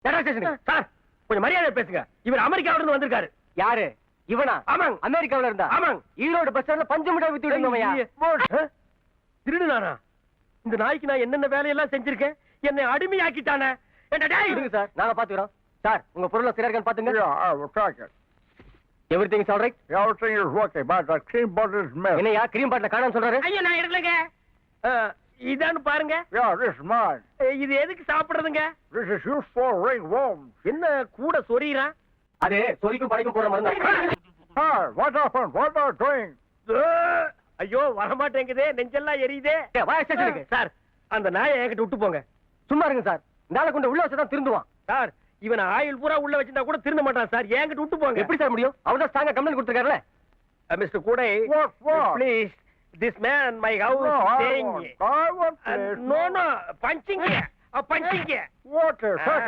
Sir கொஞ்சம் மரியாதை பேசுங்க. இவர் அமெரிக்காவில இருந்து வந்திருக்காரு. யாரு இவனா? ஆமாங்க. அமெரிக்காவில இருந்தா? ஆமாங்க. ஈரோடு பஸ் ஸ்டாண்ட்ல பஞ்சு மிட்டாய் வித்து விடுங்கய்யா. திருடுனானா? இந்த நாய்க்கு நான் என்னென்ன வேலையெல்லாம் செஞ்சிருக்கேன். என்னை அடிமையாக்கிட்டானே. இருங்க சார், நாங்க பாத்துக்கிறோம். சார் உங்க பொருளை சரியா இருக்கான்னு பாத்துங்க. Yeah, I will track it. Everything is alright. Everything is okay, but the cream bottle is missing. என்னையா கிரீம் பாட்டில காணோம்னு சொல்றாரு? ஐயா நான் எடுக்கலங்க. இதான்னு பாருங்க. Yeah, this is mine. இது எதுக்கு சாப்பிடுறதுங்க? This is used for ringworms. என்ன கூட சொறிறான்? அது சொரிக்கும் படைக்கும் போற மருந்து. Hi, what happened? What are you doing? ஐயோ வரமாட்டேங்குதே, நெஞ்செல்லாம் எரியுதே. வா ஸ்டேஷனுக்கு. சார் அந்த நாயை என்கிட்ட விட்டு போங்க. சும்மா இருங்க சார், நாளை கொண்டு உள்ள வச்சா தான் திருந்துவான். சார் இவன் ஆயில் பூரா உள்ள வச்சிருந்தா கூட திருந்த மாட்டான் சார். என்கிட்ட விட்டு போங்க. எப்படி சார் முடியும்? அவர் தான் ஸ்ட்ராங்கா கம்ப்ளைண்ட் கொடுத்திருக்காருல. மிஸ்டர் கூடை, What? Please this man my house No, staying. I want this. No, punching. What is Ah. that?